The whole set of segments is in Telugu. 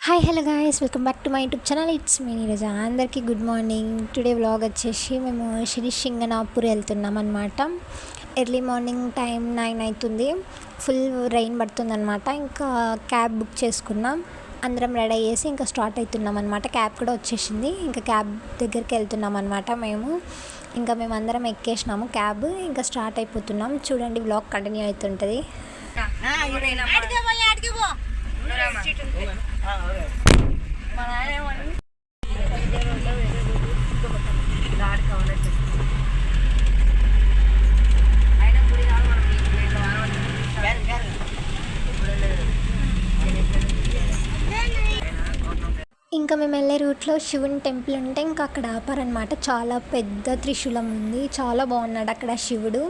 Hi hello guys, welcome back to my YouTube channel. It's me Neeraja. అందరికీ గుడ్ మార్నింగ్. టుడే వ్లాగ్ వచ్చేసి మేము శ్రీసింగనాపూర్ వెళ్తున్నాం అనమాట. ఎర్లీ మార్నింగ్ టైం 9 అవుతుంది. ఫుల్ రైన్ పడుతుంది అనమాట. ఇంకా క్యాబ్ బుక్ చేసుకున్నాం. అందరం రెడీ అయ్యేసి ఇంకా స్టార్ట్ అవుతున్నాం అనమాట. క్యాబ్ కూడా వచ్చేసింది. ఇంకా క్యాబ్ దగ్గరికి వెళ్తున్నాం అనమాట. మేము అందరం ఎక్కేసినాము క్యాబ్. ఇంకా స్టార్ట్ అయిపోతున్నాం. చూడండి, వ్లాగ్ కంటిన్యూ అవుతుంటుంది. ఇంకా మేము వెళ్ళే రూట్లో శివుని టెంపుల్ ఉంటే ఇంకా అక్కడ ఆపారనమాట. చాలా పెద్ద త్రిశూలం ఉంది. చాలా బాగున్నాడు అక్కడ శివుడు.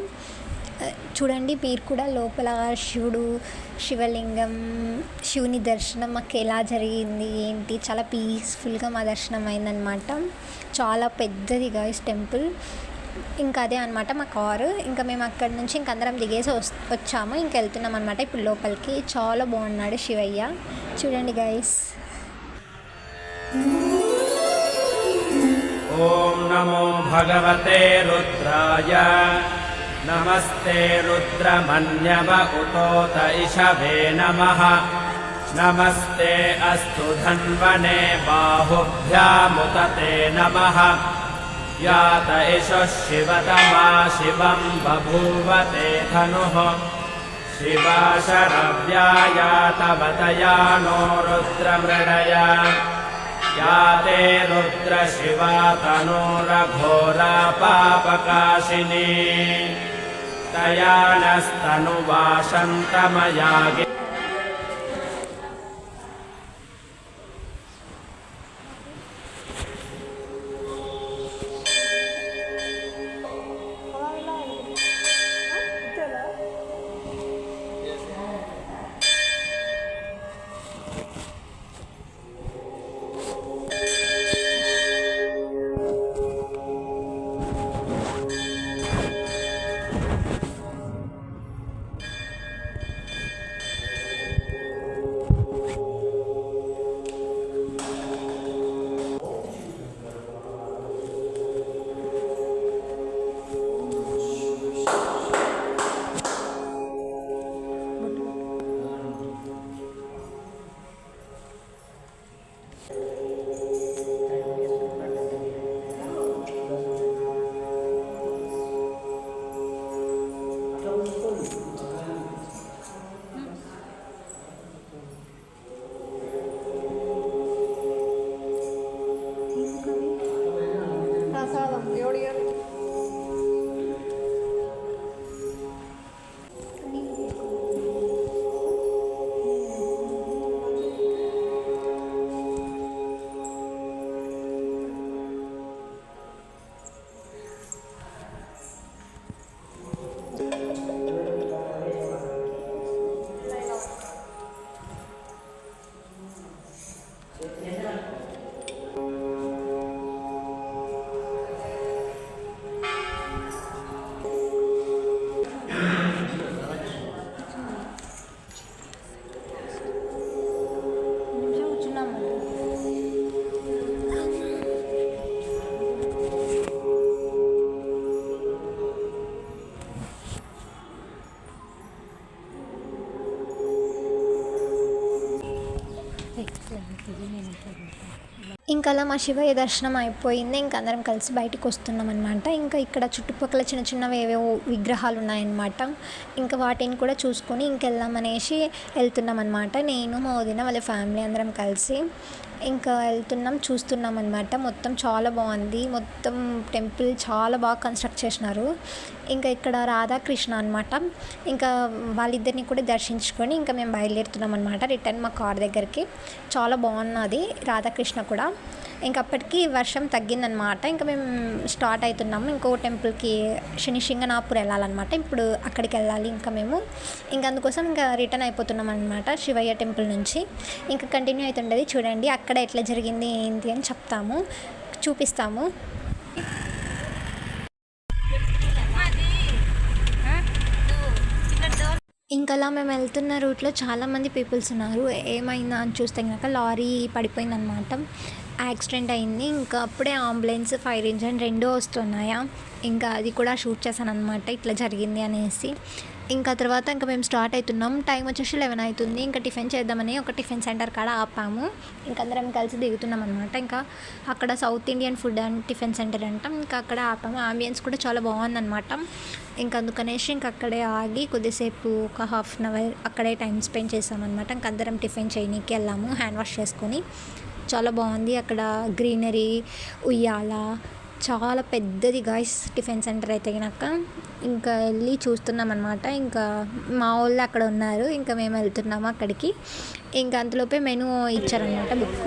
చూడండి మీరు కూడా లోపల శివలింగం, శివుని దర్శనం మాకు ఎలా జరిగింది ఏంటి, చాలా పీస్ఫుల్గా మా దర్శనం అయిందనమాట. చాలా పెద్దది గాయ్స్ టెంపుల్. ఇంకా అదే అనమాట మా కారు. ఇంకా మేము అక్కడి నుంచి ఇంక అందరం దిగేసి వచ్చాము. ఇంక వెళ్తున్నాం అనమాట ఇప్పుడు లోపలికి. చాలా బాగున్నాడు శివయ్య. చూడండి గాయ్స్. ఓం నమో భగవతే రుద్రాయ. నమస్తే రుద్రమన్యవ ఉతోత ఇషవే నమః. నమస్తే అస్తు ధన్వనే బాహుభ్యాముతతే నమః. యాత ఇషః శివతమా శివం బభూవతే ధనుః. శివాశరవ్యాయాతవతయా నో రుద్రమృడయ. యాతే రుద్ర శివా తనూరఘోరా పాపకాశిని. తయా నస్తనువాసంతమయాగి. ఇంకా అలా మా శివయ్య దర్శనం అయిపోయింది. ఇంకా అందరం కలిసి బయటికి వస్తున్నాం అనమాట. ఇంకా ఇక్కడ చుట్టుపక్కల చిన్న చిన్నవి ఏవేవో విగ్రహాలు ఉన్నాయన్నమాట. ఇంకా వాటిని కూడా చూసుకొని ఇంకెళ్దామనేసి వెళ్తున్నాం అనమాట. నేను మా వదిన వాళ్ళ ఫ్యామిలీ అందరం కలిసి ఇంకా వెళ్తున్నాం, చూస్తున్నాం అనమాట. మొత్తం చాలా బాగుంది. మొత్తం టెంపుల్ చాలా బాగా కన్స్ట్రక్ట్ చేసినారు. ఇంకా ఇక్కడ రాధాకృష్ణ అనమాట. ఇంకా వాళ్ళిద్దరిని కూడా దర్శించుకొని ఇంకా మేము బయలుదేరుతున్నాం అనమాట రిటర్న్ మా కార్ దగ్గరికి. చాలా బాగున్నది రాధాకృష్ణ కూడా. ఇంక అప్పటికి వర్షం తగ్గిందనమాట. ఇంకా మేము స్టార్ట్ అవుతున్నాము. ఇంకో టెంపుల్కి శ్రీసింగనాపూర్ వెళ్ళాలన్నమాట. ఇప్పుడు అక్కడికి వెళ్ళాలి ఇంకా మేము. ఇంకా అందుకోసం ఇంకా రిటర్న్ అయిపోతున్నాం అనమాట శివయ్య టెంపుల్ నుంచి. ఇంకా కంటిన్యూ అవుతుండేది. చూడండి అక్కడ ఎట్లా జరిగింది ఏంటి అని చూపిస్తాము. ఇంకా అలా మేము వెళ్తున్న రూట్లో చాలామంది పీపుల్స్ ఉన్నారు. ఏమైందా అని చూస్తే కనుక లారీ పడిపోయిందనమాట. యాక్సిడెంట్ అయింది. ఇంకా అప్పుడే అంబులెన్స్, ఫైర్ ఇంజిన్ 2 వస్తున్నాయా. ఇంకా అది కూడా షూట్ చేశాననమాట ఇట్లా జరిగింది అనేసి. ఇంకా తర్వాత ఇంకా మేము స్టార్ట్ అవుతున్నాం. టైం వచ్చేసి 11 అవుతుంది. ఇంకా టిఫిన్ చేద్దామని ఒక టిఫిన్ సెంటర్ కాడ ఆపాము. ఇంకా అందరం కలిసి దిగుతున్నాం అనమాట. ఇంకా అక్కడ south Indian food and tiffin centre అంట. ఇంకా అక్కడ ఆపాము. ఆంబియన్స్ కూడా చాలా బాగుందన్నమాట. ఇంకా అందుకనేసి ఇంక అక్కడే ఆగి కొద్దిసేపు ఒక హాఫ్ అన్ అవర్ అక్కడే టైం స్పెండ్ చేసామన్నమాట. ఇంక అందరం టిఫిన్ చేయనీకి వెళ్ళాము హ్యాండ్ వాష్ చేసుకొని. చాలా బాగుంది అక్కడ గ్రీనరీ, ఉయ్యాల, చాలా పెద్దది గాయ్స్ టిఫిన్ సెంటర్ అయితే కనుక. ఇంకా వెళ్ళి చూస్తున్నాం అనమాట. ఇంకా మా వాళ్ళు అక్కడ ఉన్నారు. ఇంకా మేము వెళ్తున్నాము అక్కడికి. ఇంకా అంతలోపే మెనూ ఇచ్చారనమాట బుక్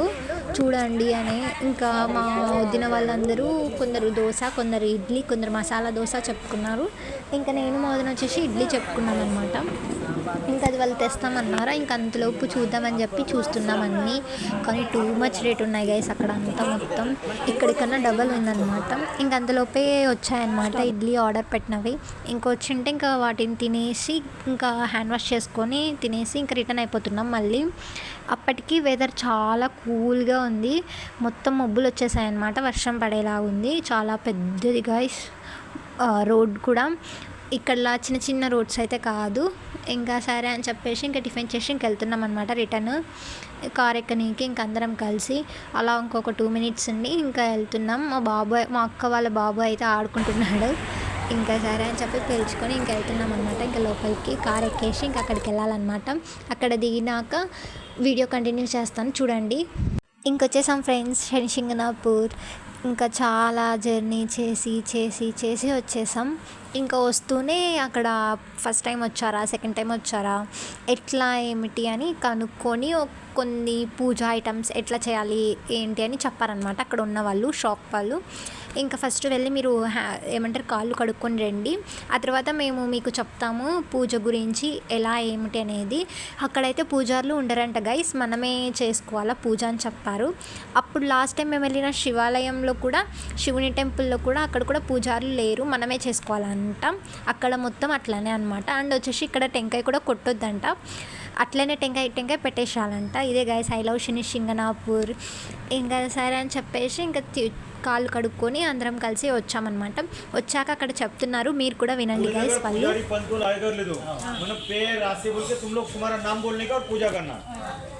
చూడండి అని. ఇంకా మా వదిన వాళ్ళందరూ కొందరు దోశ, కొందరు ఇడ్లీ, కొందరు మసాలా దోశ చెప్పుకున్నారు. ఇంకా నేను మా వదిన వచ్చేసి ఇడ్లీ చెప్పుకున్నాను అనమాట. ఇంకా అది వాళ్ళు తెస్తామన్నారా. ఇంకా అంతలోపు చూద్దామని చెప్పి చూస్తున్నాం అన్నీ. కానీ టూ మచ్ రేట్ ఉన్నాయి గైస్ అక్కడ అంతా మొత్తం. ఇక్కడికన్నా డబల్ ఉందన్నమాట. ఇంకా అంతలోపే వచ్చాయన్నమాట ఇడ్లీ ఆర్డర్ పెట్టినవి. ఇంకా వచ్చింటే ఇంకా వాటిని తినేసి ఇంకా హ్యాండ్ వాష్ చేసుకొని తినేసి ఇంకా రిటర్న్ అయిపోతున్నాం మళ్ళీ. అప్పటికి వెదర్ చాలా కూల్గా ఉంది. మొత్తం మబ్బులు వచ్చేసాయన్నమాట. వర్షం పడేలా ఉంది. చాలా పెద్దది గైస్ రోడ్ కూడా. ఇక్కడ చిన్న చిన్న రోడ్స్ అయితే కాదు. ఇంకా సరే అని చెప్పేసి ఇంకా టిఫిన్ చేసి ఇంక వెళ్తున్నాం అనమాట రిటర్న్ కార్ ఎక్కనీకి. ఇంక అందరం కలిసి అలా ఇంకొక 2 minutes ఉండి ఇంకా వెళ్తున్నాం. మా అక్క వాళ్ళ బాబు అయితే ఆడుకుంటున్నాడు. ఇంకా సరే అని చెప్పి పిలుచుకొని ఇంక వెళ్తున్నాం అనమాట. ఇంకా లోపలికి కార్ ఎక్కేసి ఇంకా అక్కడికి వెళ్ళాలన్నమాట. అక్కడ దిగినాక వీడియో కంటిన్యూ చేస్తాను చూడండి. ఇంకొచ్చేసాం ఫ్రెండ్స్ శనిసింగనాపూర్. ఇంకా చాలా జర్నీ చేసి వచ్చేసాం. ఇంకా వస్తూనే అక్కడ ఫస్ట్ టైం వచ్చారా, సెకండ్ టైం వచ్చారా, ఎట్లా ఏమిటి అని కనుక్కొని కొన్ని పూజా ఐటమ్స్ ఎట్లా చేయాలి ఏంటి అని చెప్పారనమాట అక్కడ ఉన్న వాళ్ళు, షాప్ వాళ్ళు. ఇంకా ఫస్ట్ వెళ్ళి మీరు ఏమంటారు కాళ్ళు కడుక్కొని రండి, ఆ తర్వాత మేము మీకు చెప్తాము పూజ గురించి ఎలా ఏమిటి అనేది. అక్కడైతే పూజారులు ఉండరంట గైస్, మనమే చేసుకోవాలా పూజ అని చెప్పారు. అప్పుడు లాస్ట్ టైం మేము వెళ్ళిన శివాలయంలో కూడా, శివుని టెంపుల్లో కూడా అక్కడ కూడా పూజారులు లేరు, మనమే చేసుకోవాలంట. అక్కడ మొత్తం అట్లనే అనమాట. అండ్ వచ్చేసి ఇక్కడ టెంకాయ కూడా కొట్టొద్దంట, అట్లనే టెంకాయ పెట్టేసాలంట. ఇదే గైస్ ఐ లవ్ శనిసింగనాపూర్. ఇంకా సరే అని చెప్పేసి ఇంకా కాళ్ళు కడుక్కొని అందరం కలిసి వచ్చామన్నమాట. వచ్చాక అక్కడ చెప్తున్నారు, మీరు కూడా వినండి గైస్. వాళ్ళు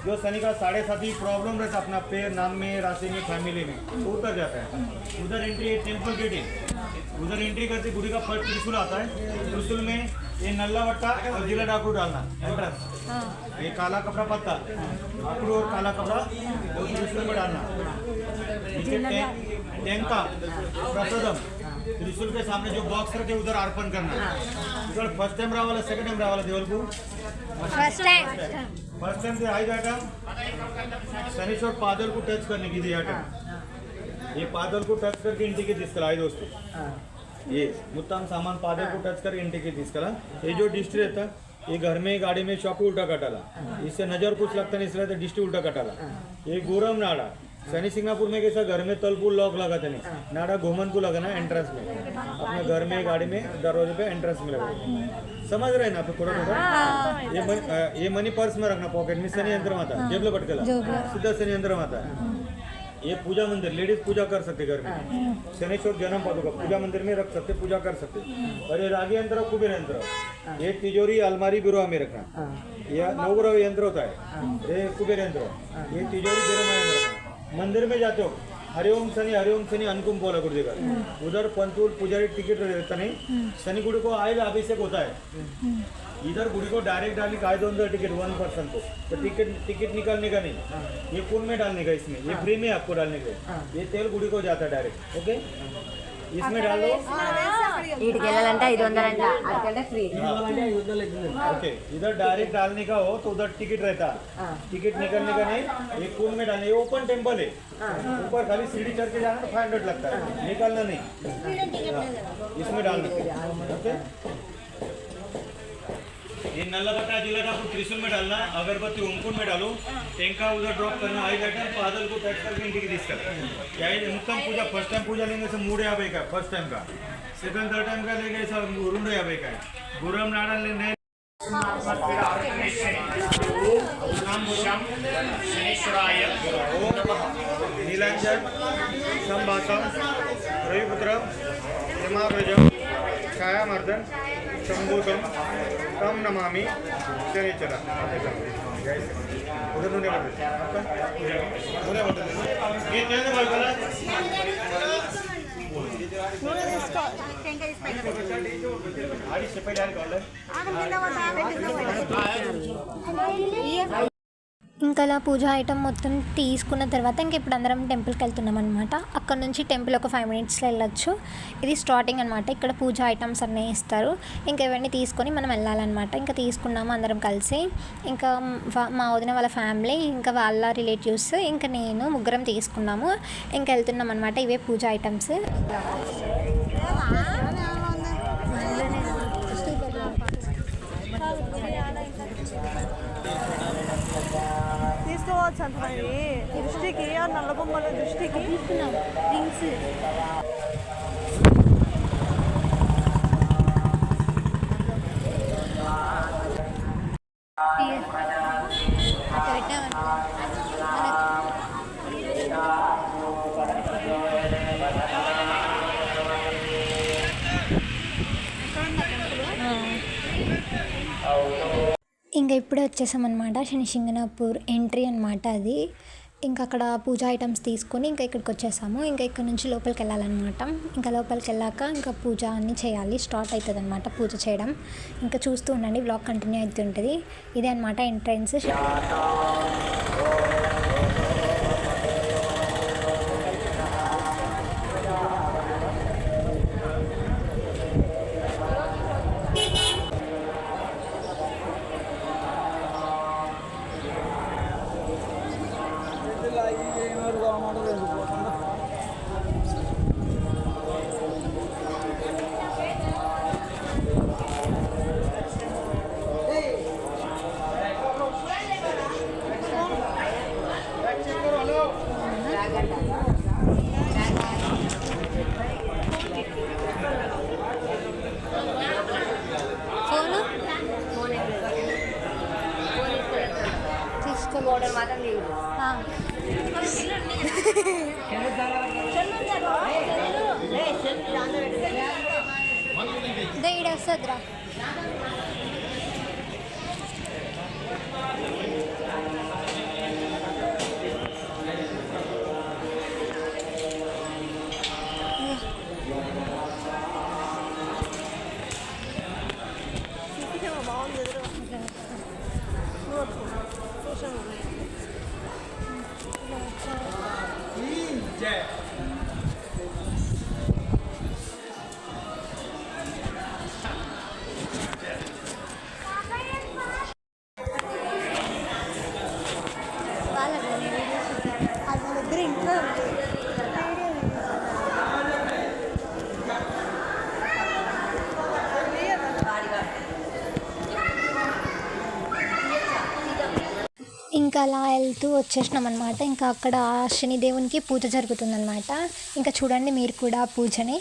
जो शनि का 7.5 प्रॉब्लम रहता अपना पैर, नाम में, राशि में, फैमिली में, तो उतर जाता है. उधर एंट्री है टेम्पल गेट है. उधर एंट्री करते गुड़ी का फर्स्ट त्रिशूल आता है. त्रिशूल में ये नल्ला वट्टा और जिला डाकू डालना एंट्रेंस. ये काला कपड़ा पत्ता आकड़ू और काला कपड़ा त्रिशूल में डालना. नीचे टेंका प्रसादम त्रिशूल के सामने जो बॉक्स रखे उधर अर्पण करना. उधर फर्स्ट टाइम रावाला, सेकंड टाइम रावाला देवल को फर्स्ट टाइम से आई जाता. शनिश्वर पादल को टच करने की दिया था. ये पादल को टच करके इंटी के తీసుకెళ్ళ आई दोस्तों. ये मुत्ताम सामान पादल को टच करके इंटी के తీసుకెళ్ళ. ये जो डिस्ट्री रहता ये घर में गाड़ी में शॉप उल्टा कटाला, इससे नजर कुछ लगता नहीं, इसलिए तो डिस्ट्री उल्टा कटाला. ये गोरम नाड़ा शनि सिंगापुर में कैसा घर में तलपुल लॉक लगा था नहीं, नाड़ा घोमन को लगाना एंट्रेंस में, अपने घर में गाड़ी में दरवाजे पे एंट्रेंस में लगा. समझ रहे ना आप थोड़ा थोड़ा. ये मनी पर्स में रखना, पॉकेट में शनि यंत्र आता है, जेब में पटकेला सीधा शनि यंत्र आता है. ये पूजा मंदिर लेडीज पूजा कर सकते घर में. शनिश्वर जन्म पादुका पूजा मंदिर में रख सकते, पूजा कर सकते. और ये रागी यंत्र, कुबेर यंत्र, ये तिजोरी, अलमारी, बिरुआ में रखना. यह नवग्रह यंत्र होता है, ये कुबेर यंत्र. ये तिजोरी बिरुआ में रखना. मंदिर में जाते हो हरिओम शनि अनुकुम बोला गुरुजी का. उधर पंतुल पुजारी टिकट रहता नहीं, शनि गुड़ी को आयल अभिषेक होता है. इधर गुड़ी को डायरेक्ट डालने का 500 टिकट 1 पर्सन को, तो टिकट निकालने का नहीं, ये पुल में डालने का. इसमें ये फ्री में आपको डालने का. ये तेल गुड़ी को जाता है डायरेक्ट. ओके इसमें डाल दो. ओके इधर डायरेक्ट डालने का हो तो उधर टिकट रहता, टिकट निकलने का नहीं. ये पुल में डालने. ये ओपन टेम्पल है, ऊपर खाली सीढ़ी चढ़ के जाना तो 500 लगता है, निकालना नहीं. इसमें डालना. ओके ये नल्ला बटा जिला डाकू त्रिशूल में डालना, अगरबत्ती ओमकुंड में डालो, टेंका उधर ड्रॉप करना. आई जाकर बादल को टच करके इंटिकी తీసుకెళ్ళ. या उत्तम पूजा फर्स्ट टाइम पूजा लेंगे से 350 का फर्स्ट टाइम का, सेकंड थर्ड टाइम का लेंगे सब 250 का. गुरम नाड़ा लेने नीलांजन संभाषम रविपुत्र यमाव्रजम छायामर्दन शंभूतम तम नमामि शनिचरा उधर नूने बदल ये चलने वाला आड़ी से पहले आगे ఇంకా అలా పూజ ఐటమ్ మొత్తం తీసుకున్న తర్వాత ఇంక ఇప్పుడు అందరం టెంపుల్కి వెళ్తున్నాం అనమాట. అక్కడ నుంచి టెంపుల్ ఒక 5 minutesలో వెళ్ళొచ్చు. ఇది స్టార్టింగ్ అనమాట. ఇక్కడ పూజ ఐటమ్స్ అన్నీ ఇస్తారు. ఇంకా ఇవన్నీ తీసుకొని మనం వెళ్ళాలన్నమాట. ఇంకా తీసుకున్నాము అందరం కలిసి. ఇంకా మా వదిన వాళ్ళ ఫ్యామిలీ, ఇంకా వాళ్ళ రిలేటివ్స్, ఇంకా నేను ముగ్గురం తీసుకున్నాము. ఇంకా వెళ్తున్నాం అనమాట. ఇవే పూజ ఐటమ్స్. తీసుకోవచ్చు అంటున్నాయి దృష్టికి నల్లబొమ్మల దృష్టికి రింగ్స్ ఇంకా ఇప్పుడే వచ్చేసామన్నమాట. శనిసింగనాపూర్ ఎంట్రీ అనమాట అది. ఇంకా అక్కడ పూజా ఐటమ్స్ తీసుకొని ఇంకా ఇక్కడికి వచ్చేసాము. ఇంకా ఇక్కడ నుంచి లోపలికి వెళ్ళాలన్నమాట. ఇంకా లోపలికి వెళ్ళాక ఇంకా పూజ అన్నీ చేయాలి. స్టార్ట్ అవుతుంది అనమాట పూజ చేయడం. ఇంకా చూస్తూ ఉండండి, వ్లాగ్ కంటిన్యూ అవుతుంటుంది. ఇదే అనమాట ఎంట్రన్స్. వస్తుందిరా. ఇంకా అలా వెళ్తూ వచ్చేసినాం అనమాట. ఇంకా అక్కడ శనిదేవునికి పూజ జరుగుతుందన్నమాట. ఇంకా చూడండి మీరు కూడా పూజని.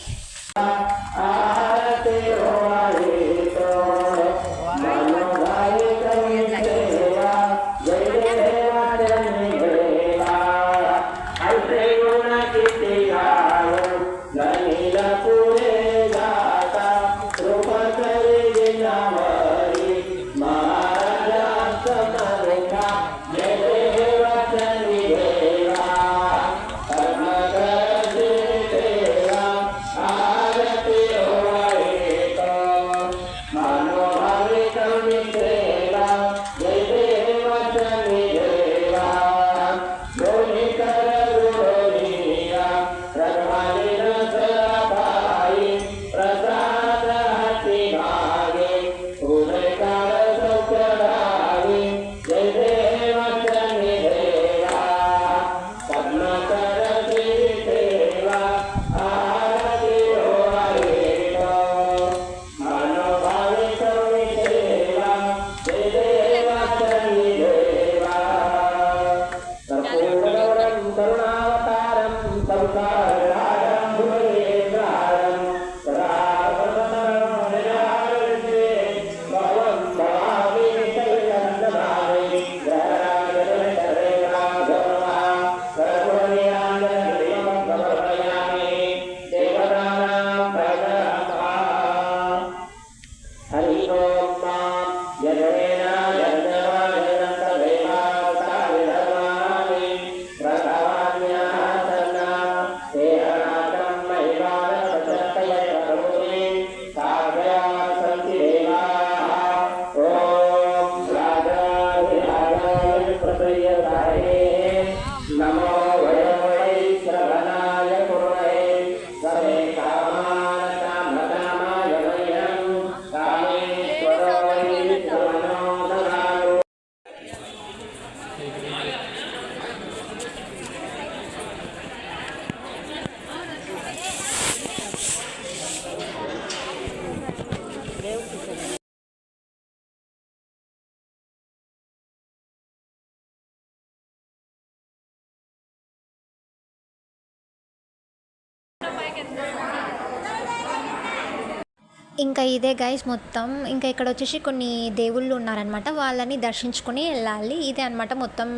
ఇంకా ఇదే గైస్ మొత్తం. ఇంకా ఇక్కడ వచ్చేసి కొన్ని దేవుళ్ళు ఉన్నారనమాట, వాళ్ళని దర్శించుకొని వెళ్ళాలి. ఇదే అనమాట మొత్తం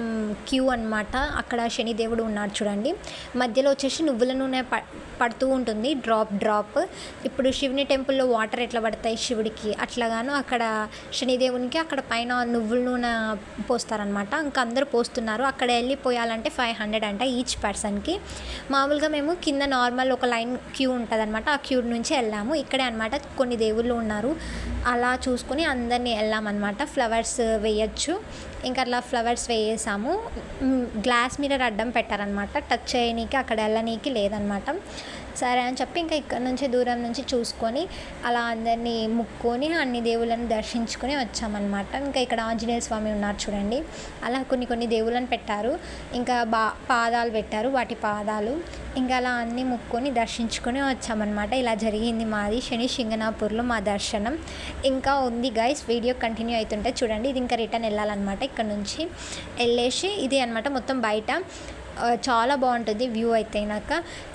క్యూ అనమాట. అక్కడ శని దేవుడు ఉన్నాడు చూడండి, మధ్యలో వచ్చేసి నువ్వుల నూనె పడుతూ ఉంటుంది డ్రాప్. ఇప్పుడు శివుని టెంపుల్లో వాటర్ ఎట్లా పడతాయి శివుడికి, అట్లాగాను అక్కడ శనిదేవునికి అక్కడ పైన నువ్వుల నూనె పోస్తారనమాట. ఇంకా అందరూ పోస్తున్నారు. అక్కడ వెళ్ళి పోయాలంటే 500 అంట ఈచ్ పర్సన్కి. మామూలుగా మేము కింద నార్మల్ ఒక లైన్ క్యూ ఉంటుంది అనమాట, ఆ క్యూ నుంచి వెళ్ళాము. ఇక్కడే అనమాట కొన్ని దేవుళ్ళు ఉన్నారు, అలా చూసుకొని అందరినీ వెళ్ళామన్నమాట. ఫ్లవర్స్ వేయచ్చు. ఇంకా అట్లా ఫ్లవర్స్ వేసాము. గ్లాస్ మిర్రర్ అడ్డం పెట్టారనమాట, టచ్ చేయనీకి అక్కడ వెళ్ళనీకి లేదనమాట. సరే అని చెప్పి ఇంకా ఇక్కడ నుంచి దూరం నుంచి చూసుకొని అలా అందరినీ ముక్కొని అన్ని దేవుళ్ళని దర్శించుకొని వచ్చామన్నమాట. ఇంకా ఇక్కడ ఆంజనేయ స్వామి ఉన్నారు చూడండి, అలా కొన్ని దేవుళ్ళని పెట్టారు. ఇంకా పాదాలు పెట్టారు, వాటి పాదాలు. ఇంకా అలా అన్నీ ముక్కొని దర్శించుకొని వచ్చామన్నమాట. ఇలా జరిగింది మాది శని సింగనాపూర్లో మా దర్శనం. ఇంకా ఉంది గైస్, వీడియో కంటిన్యూ అవుతుంటే చూడండి. ఇది ఇంకా రిటర్న్ వెళ్ళాలన్నమాట. ఇక్కడ నుంచి వెళ్ళేసి ఇది అనమాట మొత్తం బయట చాలా బాగుంటుంది వ్యూ అయినాక.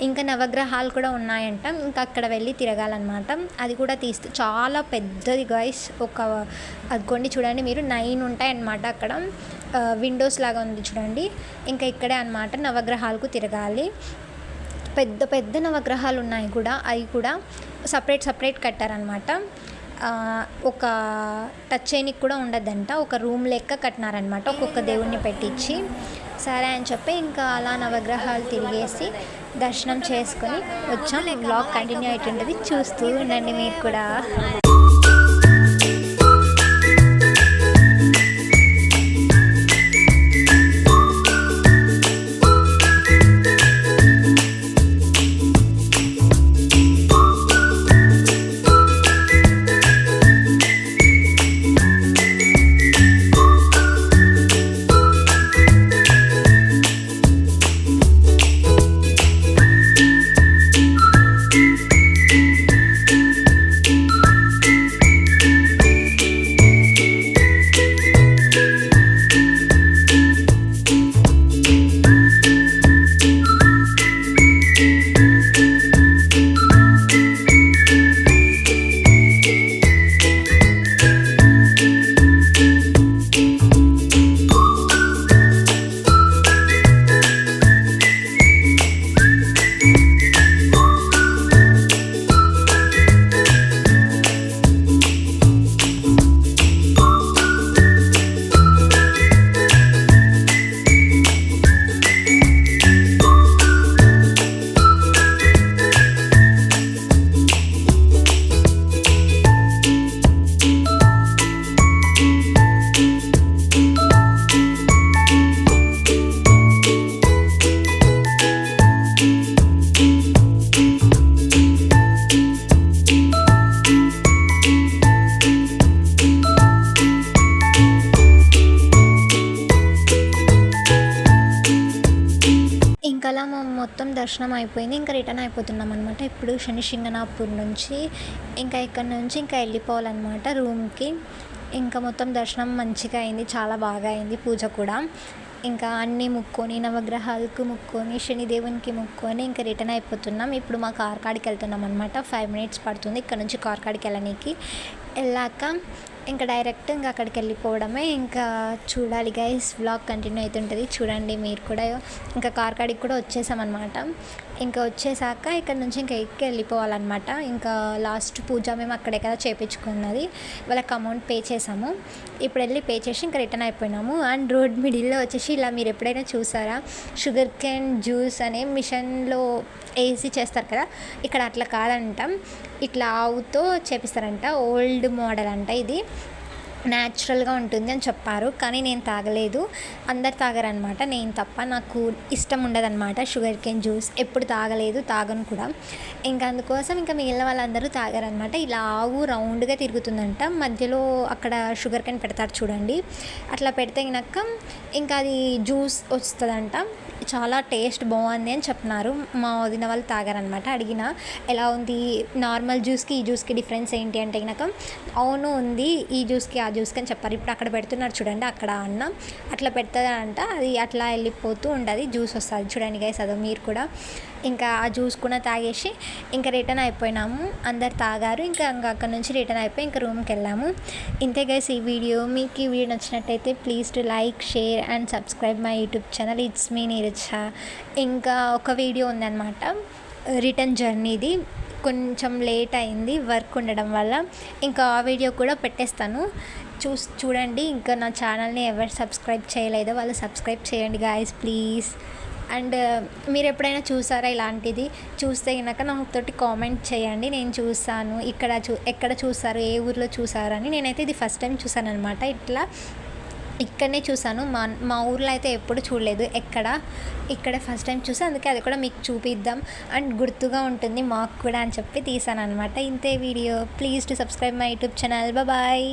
ఇంకా నవగ్రహాలు కూడా ఉన్నాయంట, ఇంకా అక్కడ వెళ్ళి తిరగాలన్నమాట. అది కూడా తీస్తే చాలా పెద్దది గైస్. అదిగోండి చూడండి మీరు, 9 ఉంటాయన్నమాట అక్కడ. విండోస్ లాగా ఉంది చూడండి. ఇంకా ఇక్కడే అనమాట నవగ్రహాలకు తిరగాలి. పెద్ద నవగ్రహాలు ఉన్నాయి కూడా, అవి కూడా సపరేట్ కట్టారనమాట. ఒక టచ్ చేయనికి కూడా ఉండదంట, ఒక రూమ్ లెక్క కట్టినారనమాట ఒక్కొక్క దేవుణ్ణి పెట్టించి. సరే అని చెప్పి ఇంకా అలా నవగ్రహాలు తిరిగేసి దర్శనం చేసుకొని వచ్చాం. బ్లాగ్ కంటిన్యూ అవుతుంటుంది, చూస్తూ ఉండండి మీరు కూడా. ఇంకలా మొత్తం దర్శనం అయిపోయింది. ఇంకా రిటర్న్ అయిపోతున్నాం అనమాట ఇప్పుడు శని సింగనాపూర్ నుంచి. ఇంకా ఇక్కడ నుంచి ఇంకా వెళ్ళిపోవాలన్నమాట రూమ్కి. ఇంకా మొత్తం దర్శనం మంచిగా అయింది, చాలా బాగా అయింది. పూజ కూడా ఇంకా అన్నీ ముక్కొని, నవగ్రహాలకు ముక్కొని, శనిదేవునికి ముక్కొని ఇంకా రిటర్న్ అయిపోతున్నాం. ఇప్పుడు మా కార్ కాడికి వెళ్తున్నాం అనమాట. 5 మినిట్స్ పడుతుంది ఇక్కడ నుంచి కార్ కాడికి వెళ్ళడానికి. వెళ్ళాక ఇంకా డైరెక్ట్ ఇంకా అక్కడికి వెళ్ళిపోవడమే. ఇంకా చూడాలి గైస్, వ్లాగ్ కంటిన్యూ అవుతుంటుంది, చూడండి మీరు కూడా. ఇంకా కార్ కాడికి కూడా వచ్చేసామన్నమాట. ఇంకా వచ్చేసాక ఇక్కడ నుంచి ఇంకా ఎక్కి వెళ్ళిపోవాలన్నమాట. ఇంకా లాస్ట్ పూజ మేము అక్కడే కదా చేయించుకున్నది, వాళ్ళకి అమౌంట్ పే చేసాము. ఇప్పుడు వెళ్ళి పే చేసి ఇంకా రిటర్న్ అయిపోయినాము. అండ్ రోడ్ మిడిల్లో వచ్చేసి ఇలా మీరు ఎప్పుడైనా చూసారా, షుగర్ కేన్ జ్యూస్ అనే మిషన్లో వేసి చేస్తారు కదా, ఇక్కడ అట్లా కాదంట, ఇట్లా ఆవుతో చేపిస్తారంట. ఓల్డ్ మోడల్ అంట, ఇది న్యాచురల్గా ఉంటుంది అని చెప్పారు. కానీ నేను తాగలేదు, అందరు తాగరనమాట, నేను తప్ప. నాకు ఇష్టం ఉండదన్నమాట షుగర్ కేన్ జ్యూస్, ఎప్పుడు తాగలేదు, తాగను కూడా. ఇంకా అందుకోసం ఇంకా మిగిలిన వాళ్ళందరూ తాగారనమాట. ఇలా ఆవు రౌండ్గా తిరుగుతుందంట, మధ్యలో అక్కడ షుగర్ కేన్ పెడతారు చూడండి, అట్లా పెడితే కనుక ఇంకా అది జ్యూస్ వస్తుందంట. చాలా టేస్ట్ బాగుంది అని చెప్పినారు. మా వదిన వాళ్ళు తాగారనమాట. అడిగిన ఎలా ఉంది నార్మల్ జ్యూస్కి ఈ జ్యూస్కి డిఫరెన్స్ ఏంటి అంటే కనుక అవును ఉంది ఈ జ్యూస్కి ఆ జ్యూస్కి అని చెప్పారు. ఇప్పుడు అక్కడ పెడుతున్నారు చూడండి, అక్కడ అన్న అట్లా పెడుతుందంట, అది అట్లా వెళ్ళిపోతూ ఉంటుంది, జ్యూస్ వస్తుంది చూడండి గైస్. అదో మీరు కూడా ఇంకా ఆ జ్యూస్ కూడా తాగేసి ఇంకా రిటర్న్ అయిపోయినాము. అందరు తాగారు. ఇంకా అక్కడ నుంచి రిటర్న్ అయిపోయి ఇంకా రూమ్కి వెళ్ళాము. ఇంతే గైస్ ఈ వీడియో. మీకు ఈ వీడియో నచ్చినట్టయితే please to like, share and subscribe my YouTube channel. It's me Neeraja. ఇంకా ఒక వీడియో ఉందన్నమాట రిటర్న్ జర్నీది, కొంచెం లేట్ అయింది వర్క్ ఉండడం వల్ల. ఇంకా ఆ వీడియో కూడా పెట్టేస్తాను, చూడండి. ఇంకా నా ఛానల్ని ఎవరు సబ్స్క్రైబ్ చేయలేదో వాళ్ళు సబ్స్క్రైబ్ చేయండి గాయస్ ప్లీజ్. అండ్ మీరు ఎప్పుడైనా చూసారా ఇలాంటిది? చూస్తే కనుక నాతోటి కామెంట్ చేయండి, నేను చూసాను. ఎక్కడ చూసారు, ఏ ఊర్లో చూసారని. నేనైతే ఇది ఫస్ట్ టైం చూసాను అనమాట. ఇక్కడనే చూసాను, మా ఊర్లో అయితే ఎప్పుడు చూడలేదు. ఇక్కడ ఫస్ట్ టైం చూసాను, అందుకే అది కూడా మీకు చూపిద్దాం అండ్ గుర్తుగా ఉంటుంది మాకు కూడా అని చెప్పి తీసాను అనమాట. ఇంతే వీడియో. Please to subscribe my YouTube channel. Bye.